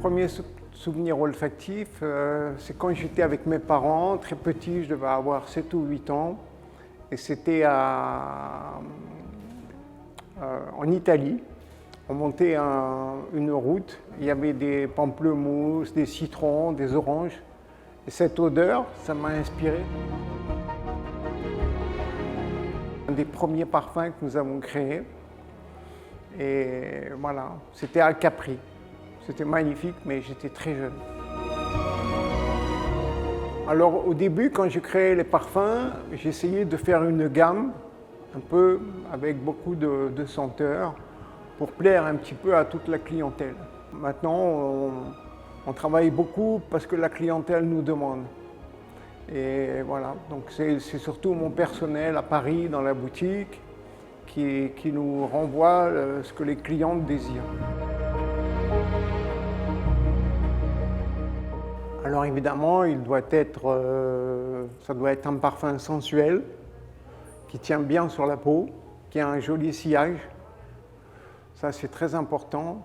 premier souvenir olfactif, c'est quand j'étais avec mes parents, très petit, je devais avoir 7 ou 8 ans, et c'était en Italie. On montait une route, il y avait des pamplemousses, des citrons, des oranges, et cette odeur, ça m'a inspiré. Un des premiers parfums que nous avons créés, et voilà, c'était à Capri. C'était magnifique, mais j'étais très jeune. Alors au début, quand j'ai créé les parfums, j'essayais de faire une gamme, un peu avec beaucoup de senteurs, pour plaire un petit peu à toute la clientèle. Maintenant, on travaille beaucoup parce que la clientèle nous demande. Et voilà, donc c'est surtout mon personnel à Paris, dans la boutique, qui nous renvoie ce que les clients désirent. Alors évidemment, ça doit être un parfum sensuel, qui tient bien sur la peau, qui a un joli sillage. Ça, c'est très important.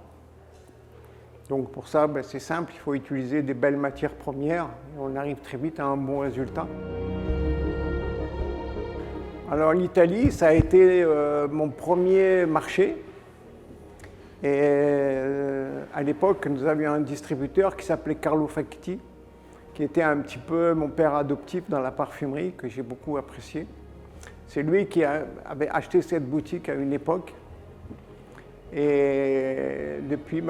Donc pour ça, c'est simple, il faut utiliser des belles matières premières et on arrive très vite à un bon résultat. Alors l'Italie, ça a été mon premier marché. Et à l'époque, nous avions un distributeur qui s'appelait Carlo Facchetti, qui était un petit peu mon père adoptif dans la parfumerie, que j'ai beaucoup apprécié. C'est lui qui avait acheté cette boutique à une époque. Et depuis,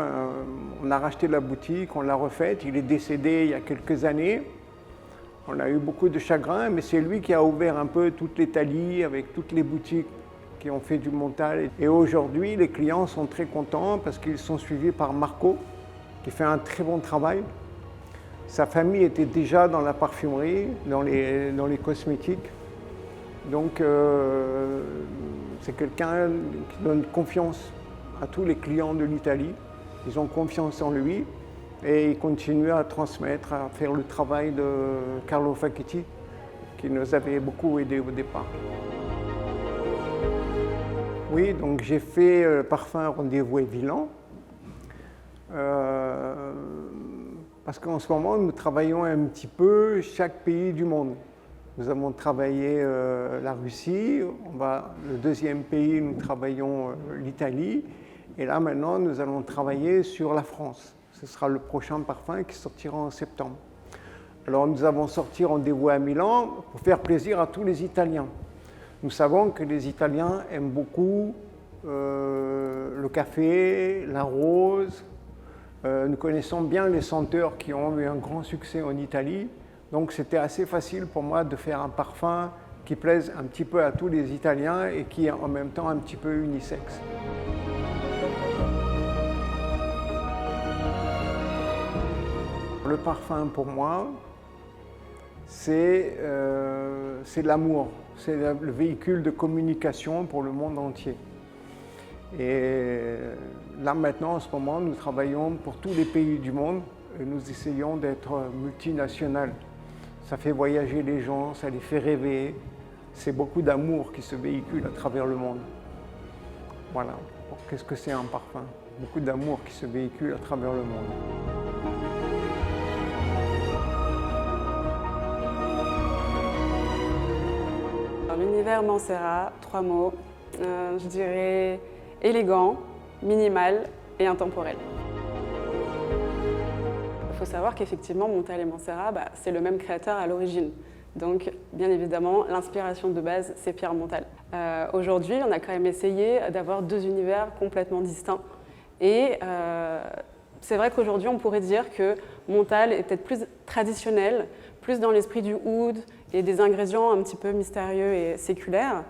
on a racheté la boutique, on l'a refaite. Il est décédé il y a quelques années. On a eu beaucoup de chagrin, mais c'est lui qui a ouvert un peu toute l'Italie avec toutes les boutiques qui ont fait du Montale. Et aujourd'hui, les clients sont très contents parce qu'ils sont suivis par Marco, qui fait un très bon travail. Sa famille était déjà dans la parfumerie, dans les cosmétiques. Donc, c'est quelqu'un qui donne confiance à tous les clients de l'Italie. Ils ont confiance en lui et ils continuent à transmettre, à faire le travail de Carlo Facchetti, qui nous avait beaucoup aidé au départ. Oui, donc j'ai fait le parfum Rendez-vous Évilan. Parce qu'en ce moment, nous travaillons un petit peu chaque pays du monde. Nous avons travaillé la Russie, le deuxième pays, nous travaillons l'Italie. Et là, maintenant, nous allons travailler sur la France. Ce sera le prochain parfum qui sortira en septembre. Alors, nous avons sorti Rendez-vous à Milan pour faire plaisir à tous les Italiens. Nous savons que les Italiens aiment beaucoup le café, la rose. Nous connaissons bien les senteurs qui ont eu un grand succès en Italie. Donc, c'était assez facile pour moi de faire un parfum qui plaise un petit peu à tous les Italiens et qui est en même temps un petit peu unisexe. Le parfum, pour moi, c'est l'amour. C'est le véhicule de communication pour le monde entier. Et là, maintenant, en ce moment, nous travaillons pour tous les pays du monde et nous essayons d'être multinationales. Ça fait voyager les gens, ça les fait rêver. C'est beaucoup d'amour qui se véhicule à travers le monde. Voilà. Qu'est-ce que c'est un parfum? Beaucoup d'amour qui se véhicule à travers le monde. L'univers Mancera, 3 mots, je dirais élégant, minimal et intemporel. Il faut savoir qu'effectivement, Montale et Mancera, c'est le même créateur à l'origine. Donc, bien évidemment, l'inspiration de base, c'est Pierre Montale. Aujourd'hui, on a quand même essayé d'avoir 2 univers complètement distincts. Et c'est vrai qu'aujourd'hui, on pourrait dire que Montale est peut-être plus traditionnel, plus dans l'esprit du oud et des ingrédients un petit peu mystérieux et séculaires,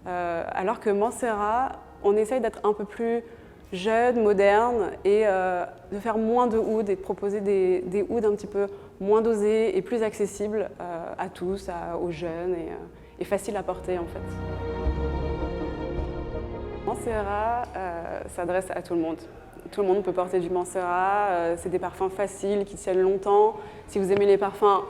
alors que Mancera, on essaye d'être un peu plus jeune, moderne et de faire moins de oud et de proposer des ouds un petit peu moins dosés et plus accessibles à tous, aux jeunes et faciles à porter en fait. Mancera s'adresse à tout le monde. Tout le monde peut porter du Mancera, c'est des parfums faciles qui tiennent longtemps. Si vous aimez les parfums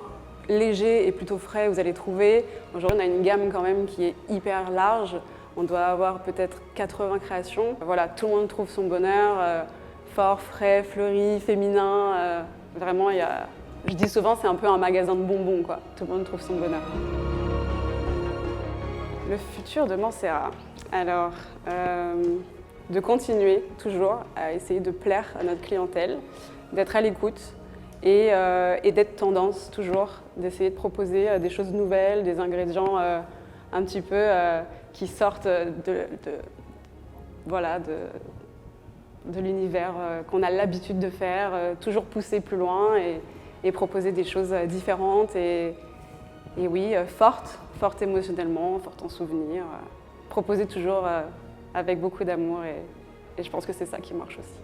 légers et plutôt frais, vous allez trouver. Aujourd'hui, on a une gamme quand même qui est hyper large. On doit avoir peut-être 80 créations. Voilà, tout le monde trouve son bonheur fort, frais, fleuri, féminin. Vraiment, je dis souvent, c'est un peu un magasin de bonbons, quoi. Tout le monde trouve son bonheur. Le futur de Mancera. Alors, de continuer toujours à essayer de plaire à notre clientèle, d'être à l'écoute et d'être tendance toujours, d'essayer de proposer des choses nouvelles, des ingrédients un petit peu qui sortent de l'univers qu'on a l'habitude de faire, toujours pousser plus loin et proposer des choses différentes et oui, fortes émotionnellement, fortes en souvenirs, proposer toujours avec beaucoup d'amour et je pense que c'est ça qui marche aussi.